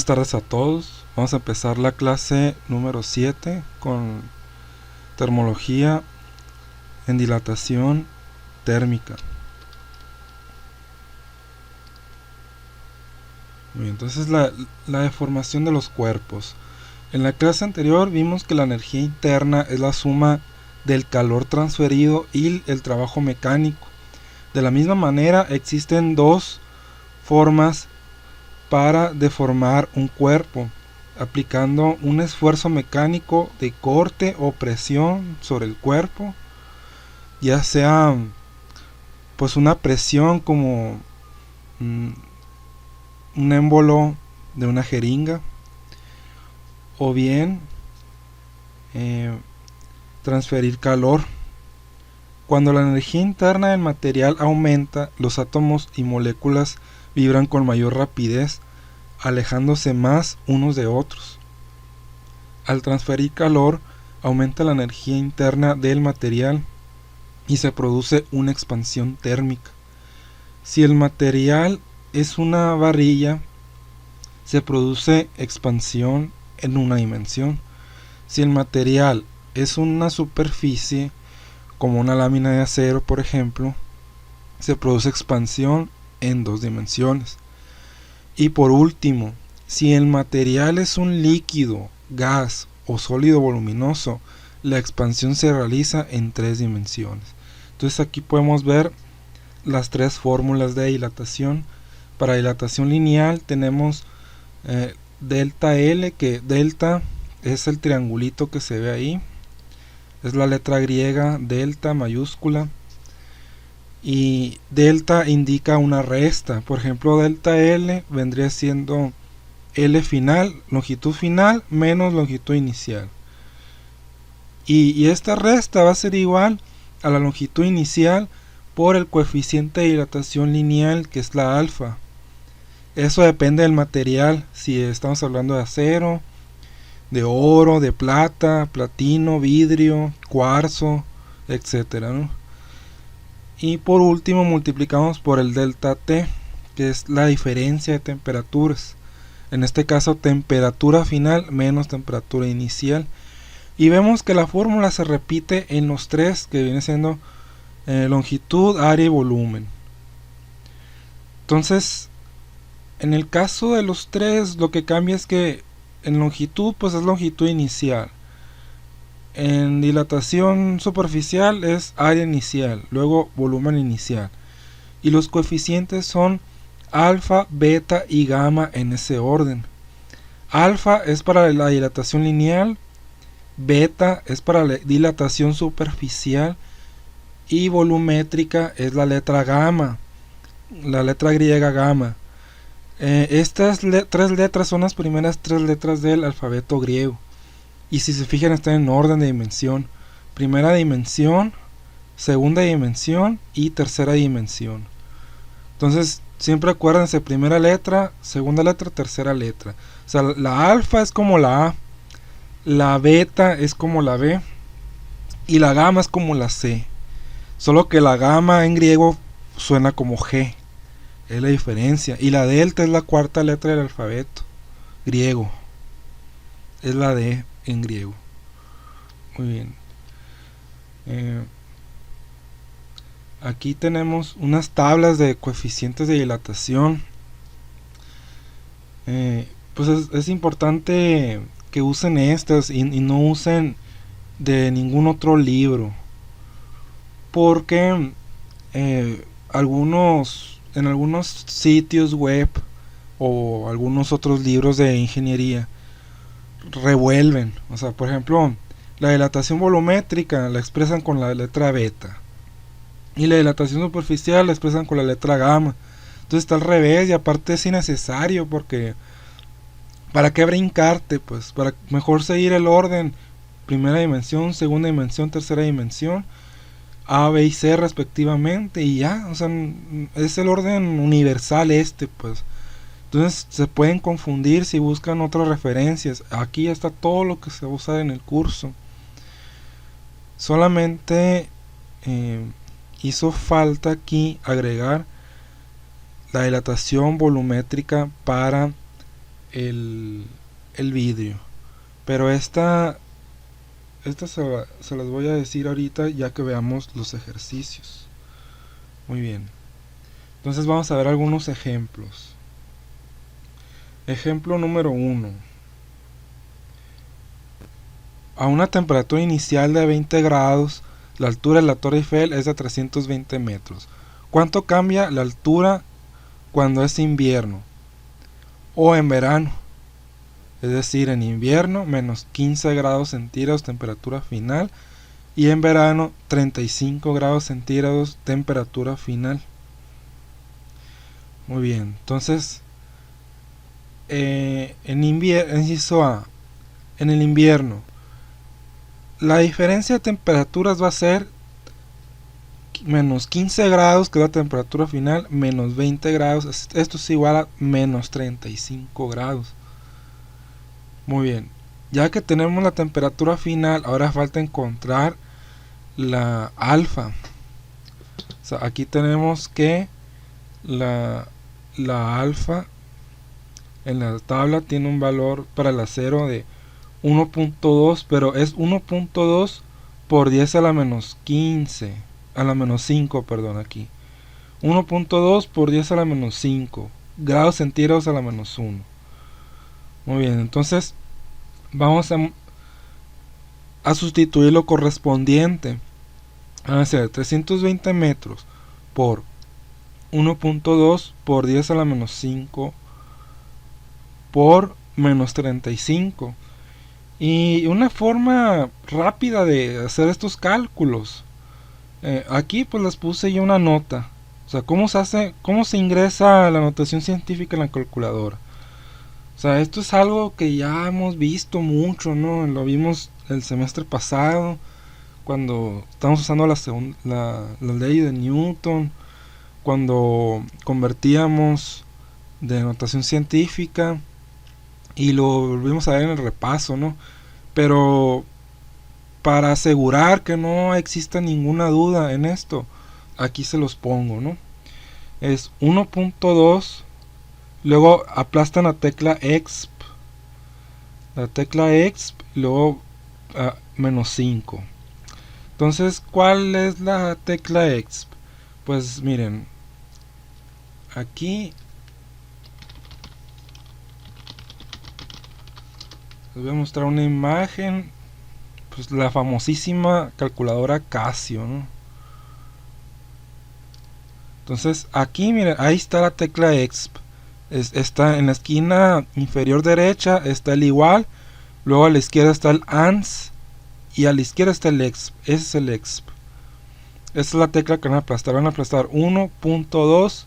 Buenas tardes a todos. Vamos a empezar la clase número 7 con termología en dilatación térmica. Muy bien, entonces la deformación de los cuerpos. En la clase anterior vimos que la energía interna es la suma del calor transferido y el trabajo mecánico. De la misma manera existen dos formas para deformar un cuerpo, aplicando un esfuerzo mecánico de corte o presión sobre el cuerpo, ya sea pues una presión como un émbolo de una jeringa, o bien transferir calor. Cuando la energía interna del material aumenta, los átomos y moléculas vibran con mayor rapidez, alejándose más unos de otros. Al transferir calor, aumenta la energía interna del material y se produce una expansión térmica. Si el material es una varilla, se produce expansión en una dimensión. Si el material es una superficie, como una lámina de acero, por ejemplo, se produce expansión en dos dimensiones. Y por último, si el material es un líquido, gas o sólido voluminoso, la expansión se realiza en tres dimensiones. Entonces aquí podemos ver las tres fórmulas de dilatación. Para dilatación lineal tenemos delta L, que delta es el triangulito que se ve ahí, es la letra griega delta mayúscula, y delta indica una resta. Por ejemplo, delta L vendría siendo L final, longitud final, menos longitud inicial, y esta resta va a ser igual a la longitud inicial por el coeficiente de dilatación lineal, que es la alfa. Eso depende del material, si estamos hablando de acero, de oro, de plata, platino, vidrio, cuarzo, etcétera, ¿no? Y por último multiplicamos por el delta T, que es la diferencia de temperaturas. En este caso, temperatura final menos temperatura inicial. Y vemos que la fórmula se repite en los tres, que viene siendo longitud, área y volumen. Entonces, en el caso de los tres, lo que cambia es que en longitud pues es longitud inicial, en dilatación superficial es área inicial, luego volumen inicial, y los coeficientes son alfa, beta y gamma en ese orden. Alfa es para la dilatación lineal, beta es para la dilatación superficial y volumétrica es la letra gamma, la letra griega gamma. Estas tres letras son las primeras tres letras del alfabeto griego, y si se fijan están en orden de dimensión: primera dimensión, segunda dimensión y tercera dimensión. Entonces siempre acuérdense: primera letra, segunda letra, tercera letra. O sea, la alfa es como la A, la beta es como la B y la gamma es como la C, solo que la gamma en griego suena como G, es la diferencia. Y la delta es la cuarta letra del alfabeto griego, es la D en griego. Muy bien. Aquí tenemos unas tablas de coeficientes de dilatación. Pues es importante que usen estas y no usen de ningún otro libro, porque en algunos sitios web o algunos otros libros de ingeniería revuelven. O sea, por ejemplo, la dilatación volumétrica la expresan con la letra beta y la dilatación superficial la expresan con la letra gamma. Entonces está al revés, y aparte es innecesario, porque ¿para qué brincarte? Pues para mejor seguir el orden: primera dimensión, segunda dimensión, tercera dimensión, A, B y C respectivamente, y ya. O sea, es el orden universal pues. Entonces se pueden confundir si buscan otras referencias. Aquí está todo lo que se va a usar en el curso. Solamente hizo falta aquí agregar la dilatación volumétrica para el vidrio. Pero esta se las voy a decir ahorita ya que veamos los ejercicios. Muy bien. Entonces vamos a ver algunos ejemplos. Ejemplo número 1. A una temperatura inicial de 20 grados, la altura de la Torre Eiffel es de 320 metros. ¿Cuánto cambia la altura cuando es invierno o en verano? Es decir, en invierno menos 15 grados centígrados temperatura final y en verano 35 grados centígrados temperatura final. Muy bien, entonces inciso A, en el invierno la diferencia de temperaturas va a ser menos 15 grados, que es la temperatura final, menos 20 grados, esto es igual a menos 35 grados. Muy bien, ya que tenemos la temperatura final, ahora falta encontrar la alfa. O sea, aquí tenemos que la alfa en la tabla tiene un valor para el acero de 1.2, pero es 1.2 por 10 a la menos 15, a la menos 5, perdón, aquí. 1.2 por 10 a la menos 5, grados centígrados a la menos 1. Muy bien, entonces vamos a sustituir lo correspondiente. Va a ser 320 metros por 1.2 por 10 a la menos 5 por menos 35. Y una forma rápida de hacer estos cálculos, aquí pues les puse yo una nota. O sea, cómo se ingresa la notación científica en la calculadora. O sea, esto es algo que ya hemos visto mucho, ¿no? Lo vimos el semestre pasado, cuando estábamos usando la ley de Newton, cuando convertíamos de notación científica, y lo volvimos a ver en el repaso, ¿no? Pero para asegurar que no exista ninguna duda en esto, aquí se los pongo, ¿no? Es 1.2, luego aplastan la tecla exp, luego menos 5. Entonces, ¿cuál es la tecla exp? Pues miren, aquí les voy a mostrar una imagen, pues la famosísima calculadora Casio, ¿no? Entonces aquí miren, ahí está la tecla exp, está en la esquina inferior derecha, está el igual, luego a la izquierda está el ANS y a la izquierda está el exp. Ese es el exp. Esa es la tecla que van a aplastar 1.2,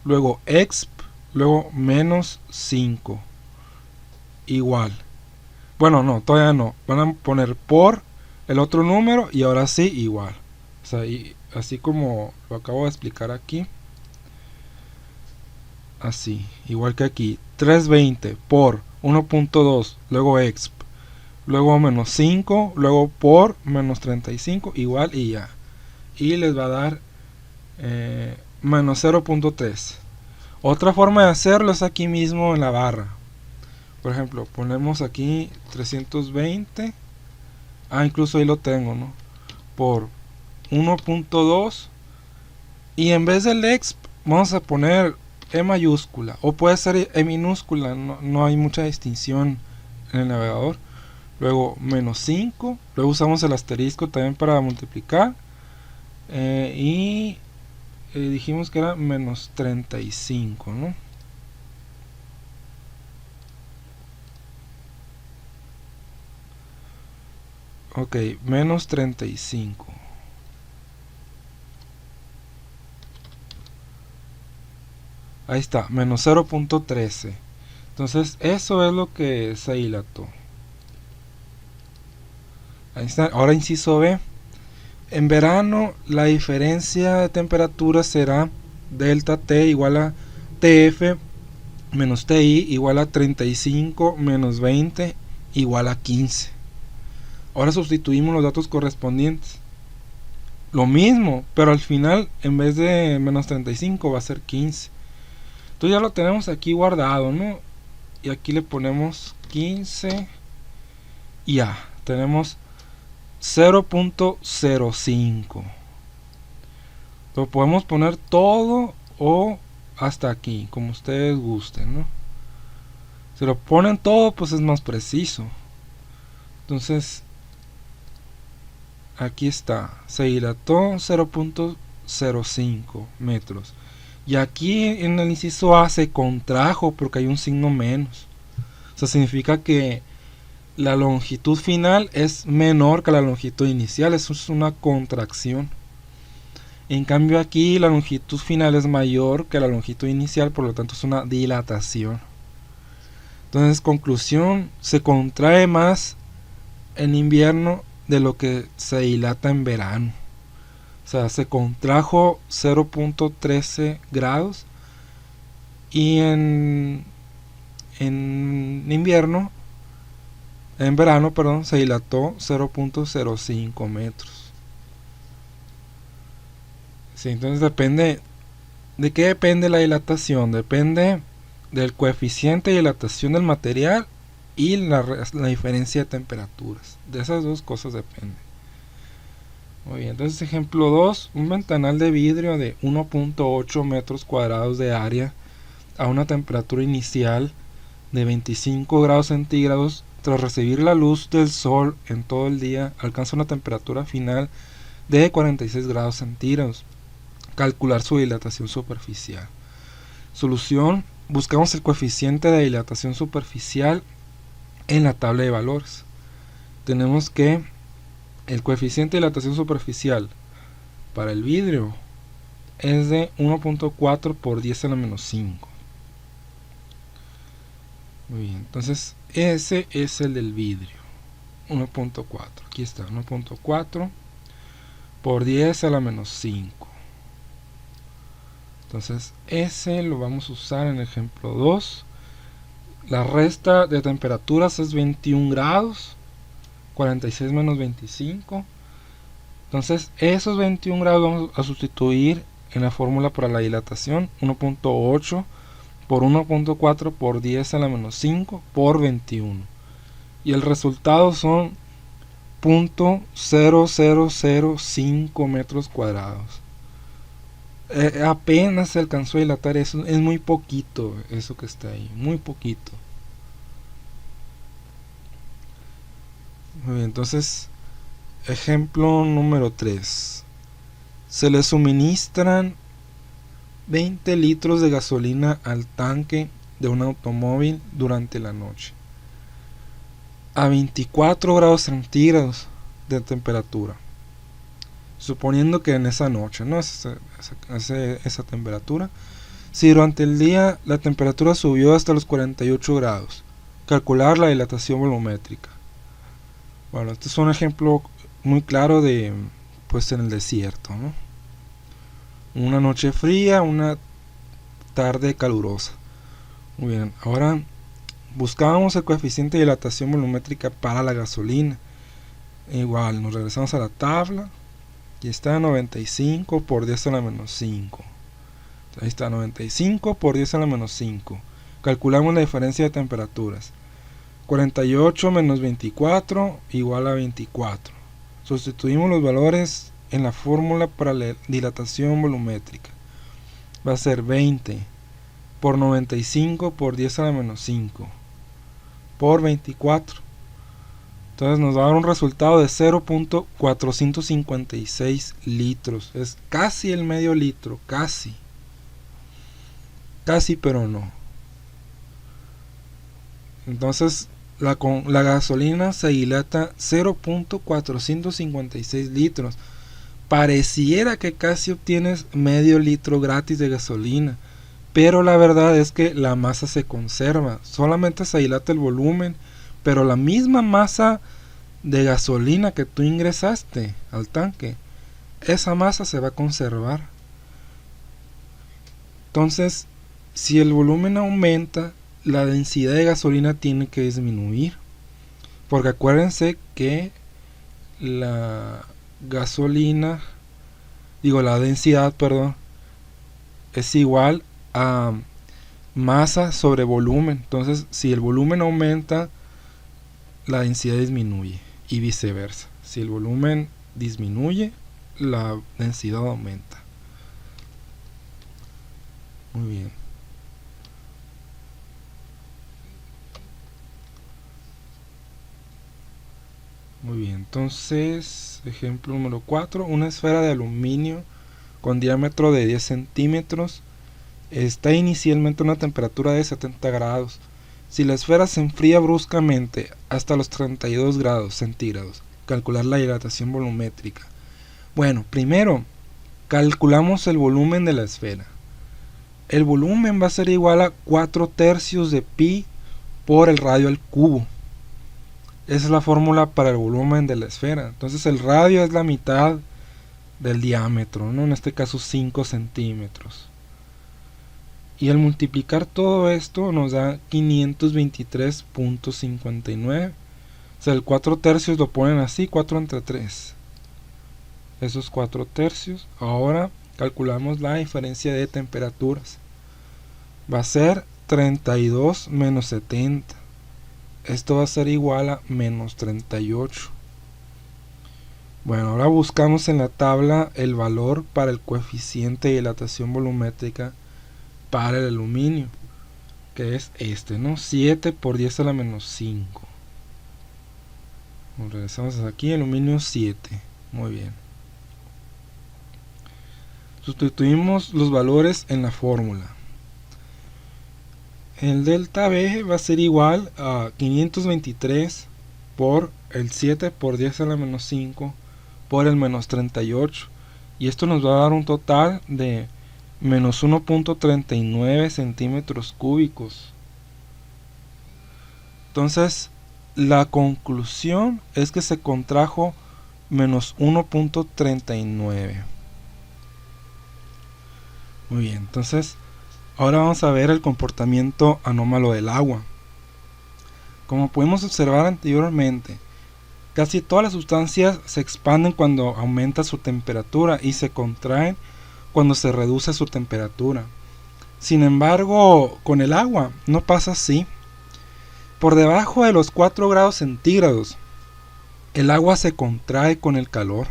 luego exp, luego menos 5, igual. Bueno, no, todavía no. Van a poner por el otro número y ahora sí igual. O sea, así como lo acabo de explicar aquí. Así, igual que aquí. 320 por 1.2, luego exp, luego menos 5, luego por menos 35, igual y ya. Y les va a dar menos 0.3. Otra forma de hacerlo es aquí mismo en la barra. Por ejemplo, ponemos aquí 320. Incluso ahí lo tengo, ¿no? Por 1.2. Y en vez del exp, vamos a poner E mayúscula. O puede ser E minúscula. No hay mucha distinción en el navegador. Luego menos 5. Luego usamos el asterisco también para multiplicar. Dijimos que era menos 35, ¿no? Ok, menos 35. Ahí está, menos 0.13. Entonces, eso es lo que se dilató. Ahí está. Ahora inciso B. En verano, la diferencia de temperatura será delta T igual a TF menos TI igual a 35 menos 20 igual a 15. Ahora sustituimos los datos correspondientes. Lo mismo, pero al final en vez de menos 35 va a ser 15. Entonces ya lo tenemos aquí guardado, ¿no? y aquí le ponemos 15 y ya tenemos 0.05. Lo podemos poner todo o hasta aquí, como ustedes gusten, ¿no? Si lo ponen todo, pues es más preciso. Entonces, aquí está, se dilató 0.05 metros. Y aquí en el inciso A se contrajo porque hay un signo menos. O sea, significa que la longitud final es menor que la longitud inicial. Eso es una contracción. En cambio aquí la longitud final es mayor que la longitud inicial, por lo tanto es una dilatación. Entonces, conclusión, se contrae más en invierno de lo que se dilata en verano. O sea, se contrajo 0.13 grados y en invierno, en verano, perdón, se dilató 0.05 metros. Sí, entonces depende, ¿de qué depende la dilatación? Depende del coeficiente de dilatación del material y la diferencia de temperaturas. De esas dos cosas depende. Muy bien, entonces ejemplo 2, un ventanal de vidrio de 1.8 metros cuadrados de área a una temperatura inicial de 25 grados centígrados. Tras recibir la luz del sol en todo el día, alcanza una temperatura final de 46 grados centígrados. Calcular su dilatación superficial. Solución, buscamos el coeficiente de dilatación superficial en la tabla de valores. Tenemos que el coeficiente de dilatación superficial para el vidrio es de 1.4 por 10 a la menos 5. Muy bien, entonces ese es el del vidrio, 1.4. Aquí está, 1.4 por 10 a la menos 5. Entonces ese lo vamos a usar en el ejemplo 2. La resta de temperaturas es 21 grados, 46 menos 25. Entonces esos 21 grados vamos a sustituir en la fórmula para la dilatación, 1.8 por 1.4 por 10 a la menos 5 por 21. Y el resultado son 0.0005 metros cuadrados. Apenas se alcanzó a dilatar eso, es muy poquito eso que está ahí, muy poquito. Muy bien, entonces ejemplo número 3. Se le suministran 20 litros de gasolina al tanque de un automóvil durante la noche a 24 grados centígrados de temperatura. Suponiendo que en esa noche, ¿no? Esa temperatura. Si durante el día la temperatura subió hasta los 48 grados, calcular la dilatación volumétrica. Bueno, este es un ejemplo muy claro de, pues, en el desierto, ¿no? Una noche fría, una tarde calurosa. Muy bien, ahora buscábamos el coeficiente de dilatación volumétrica para la gasolina. Igual, nos regresamos a la tabla. Aquí está 95 por 10 a la menos 5. Ahí está 95 por 10 a la menos 5. Calculamos la diferencia de temperaturas. 48 menos 24 igual a 24. Sustituimos los valores en la fórmula para la dilatación volumétrica. Va a ser 20 por 95 por 10 a la menos 5 por 24. Entonces nos va a dar un resultado de 0.456 litros. Es casi el medio litro, casi. Casi, pero no. Entonces la gasolina se dilata 0.456 litros. Pareciera que casi obtienes medio litro gratis de gasolina, pero la verdad es que la masa se conserva. Solamente se dilata el volumen, pero la misma masa de gasolina que tú ingresaste al tanque, esa masa se va a conservar. Entonces, si el volumen aumenta, la densidad de gasolina tiene que disminuir, porque acuérdense que la gasolina, la densidad, perdón, es igual a masa sobre volumen. Entonces, si el volumen aumenta, la densidad disminuye y viceversa. Si el volumen disminuye, la densidad aumenta. Muy bien. Muy bien, entonces, ejemplo número 4, una esfera de aluminio con diámetro de 10 centímetros está inicialmente a una temperatura de 70 grados. Si la esfera se enfría bruscamente hasta los 32 grados centígrados, calcular la dilatación volumétrica. Bueno, primero, calculamos el volumen de la esfera. El volumen va a ser igual a 4/3 de pi por el radio al cubo. Esa es la fórmula para el volumen de la esfera. Entonces el radio es la mitad del diámetro, ¿no? En este caso 5 centímetros. Y al multiplicar todo esto nos da 523.59. O sea, el 4/3 lo ponen así, 4 entre 3. Esos 4/3. Ahora calculamos la diferencia de temperaturas. Va a ser 32 menos 70. Esto va a ser igual a menos 38. Bueno, ahora buscamos en la tabla el valor para el coeficiente de dilatación volumétrica para el aluminio, que es este, ¿no? 7 por 10 a la menos 5. Nos regresamos hasta aquí, aluminio 7. Muy bien. Sustituimos los valores en la fórmula. El delta B va a ser igual a 523 por el 7 por 10 a la menos 5 por el menos 38. Y esto nos va a dar un total de menos 1.39 centímetros cúbicos. Entonces, la conclusión es que se contrajo menos 1.39. Muy bien, entonces ahora vamos a ver el comportamiento anómalo del agua. Como pudimos observar anteriormente, casi todas las sustancias se expanden cuando aumenta su temperatura y se contraen cuando se reduce su temperatura. Sin embargo, con el agua no pasa así. Por debajo de los 4 grados centígrados, el agua se contrae con el calor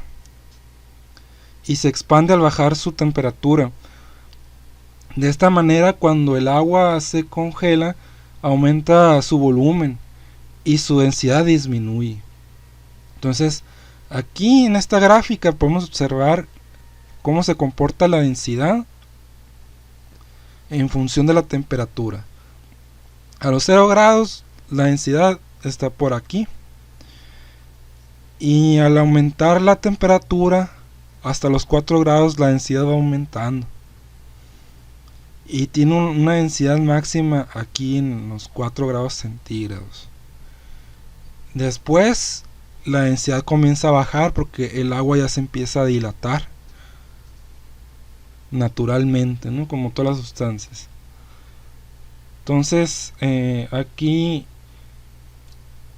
y se expande al bajar su temperatura. De esta manera, cuando el agua se congela, aumenta su volumen y su densidad disminuye. Entonces, aquí en esta gráfica podemos observar cómo se comporta la densidad en función de la temperatura. A los 0 grados, la densidad está por aquí. Y al aumentar la temperatura hasta los 4 grados, la densidad va aumentando. Y tiene una densidad máxima aquí en los 4 grados centígrados. Después la densidad comienza a bajar porque el agua ya se empieza a dilatar naturalmente, ¿no? Como todas las sustancias. Entonces aquí,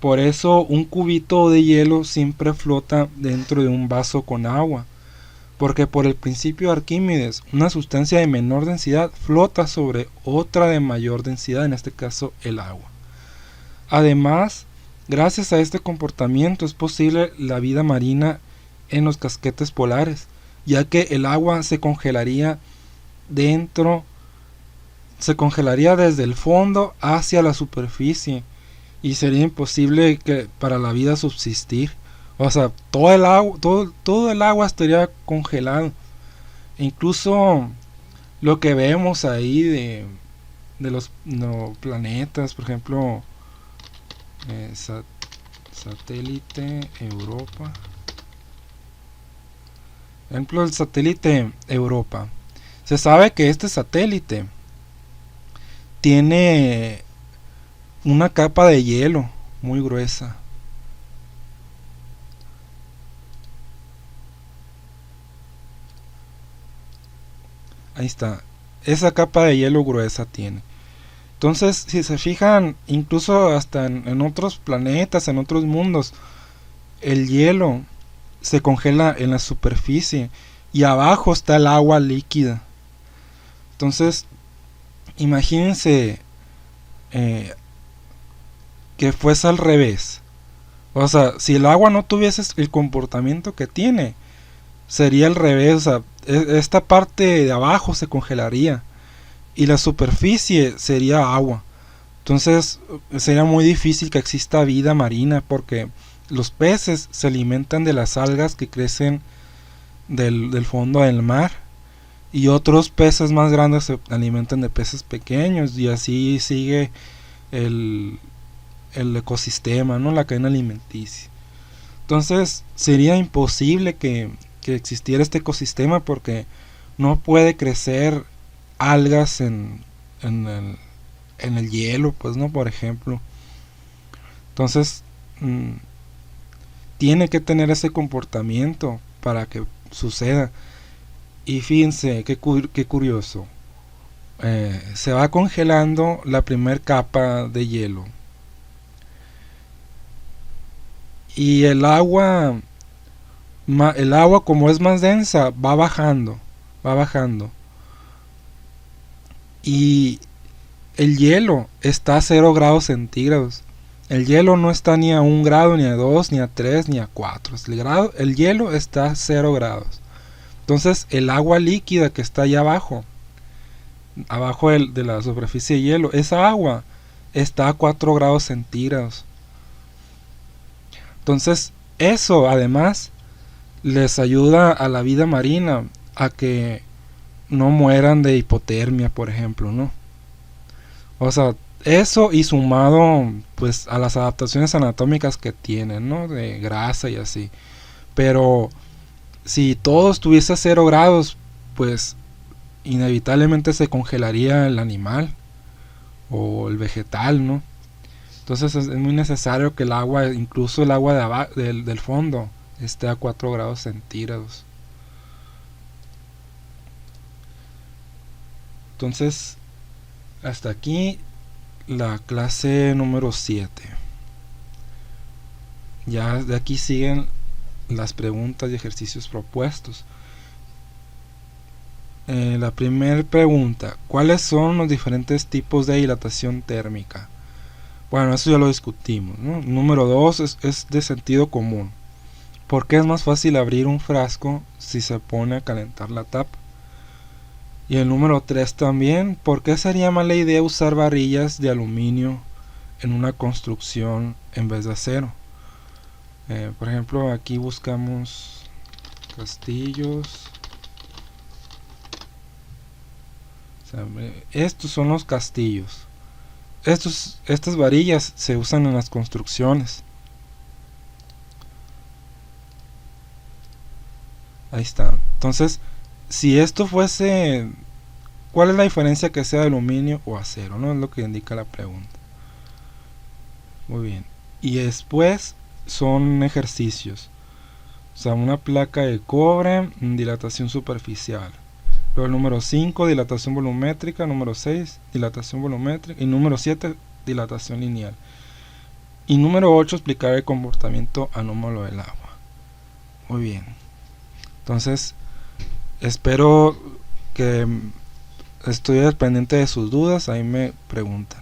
por eso un cubito de hielo siempre flota dentro de un vaso con agua, porque por el principio de Arquímedes, una sustancia de menor densidad flota sobre otra de mayor densidad, en este caso el agua. Además, gracias a este comportamiento es posible la vida marina en los casquetes polares, ya que el agua se congelaría desde el fondo hacia la superficie y sería imposible para la vida subsistir. O sea, todo el agua estaría congelado. E incluso lo que vemos ahí de los planetas, por ejemplo, satélite Europa. Por ejemplo, el satélite Europa. Se sabe que este satélite tiene una capa de hielo muy gruesa. Ahí está. Esa capa de hielo gruesa tiene. Entonces, si se fijan, incluso hasta en otros planetas, en otros mundos, el hielo se congela en la superficie y abajo está el agua líquida. Entonces, imagínense que fuese al revés. O sea, si el agua no tuviese el comportamiento que tiene, sería al revés. O sea, esta parte de abajo se congelaría y la superficie sería agua. Entonces sería muy difícil que exista vida marina, porque los peces se alimentan de las algas que crecen del fondo del mar, y otros peces más grandes se alimentan de peces pequeños, y así sigue el ecosistema, ¿no? La cadena alimenticia. Entonces sería imposible que existiera este ecosistema, porque no puede crecer algas en el hielo, pues, no, por ejemplo. Entonces tiene que tener ese comportamiento para que suceda. Y fíjense qué curioso, se va congelando la primer capa de hielo, y el agua como es más densa va bajando, y el hielo está a 0 grados centígrados. El hielo no está ni a 1 grado, ni a 2, ni a 3, ni a 4. El hielo está a 0 grados. Entonces el agua líquida que está allá abajo de la superficie de hielo, esa agua está a 4 grados centígrados. Entonces eso además les ayuda a la vida marina a que no mueran de hipotermia, por ejemplo, ¿no? O sea, eso, y sumado pues a las adaptaciones anatómicas que tienen, ¿no? De grasa y así. Pero si todo estuviese a 0 grados, pues inevitablemente se congelaría el animal o el vegetal, ¿no? Entonces es muy necesario que el agua, incluso el agua del fondo, esté a 4 grados centígrados. Entonces, hasta aquí la clase número 7. Ya de aquí siguen las preguntas y ejercicios propuestos. La primera pregunta: ¿cuáles son los diferentes tipos de dilatación térmica? Bueno, eso ya lo discutimos, ¿no? Número 2 es de sentido común. ¿Por qué es más fácil abrir un frasco si se pone a calentar la tapa? Y el número 3 también: ¿por qué sería mala idea usar varillas de aluminio en una construcción en vez de acero? Por ejemplo, aquí buscamos castillos. O sea, estos son los castillos. Estas varillas se usan en las construcciones. Ahí está. Entonces, si esto fuese, ¿cuál es la diferencia que sea de aluminio o acero? No es lo que indica la pregunta. Muy bien. Y después son ejercicios. O sea, una placa de cobre, dilatación superficial. Luego el número 5, dilatación volumétrica. Número 6, dilatación volumétrica. Y número 7, dilatación lineal. Y número 8, explicar el comportamiento anómalo del agua. Muy bien. Entonces, espero que estoy al pendiente de sus dudas. Ahí me preguntan.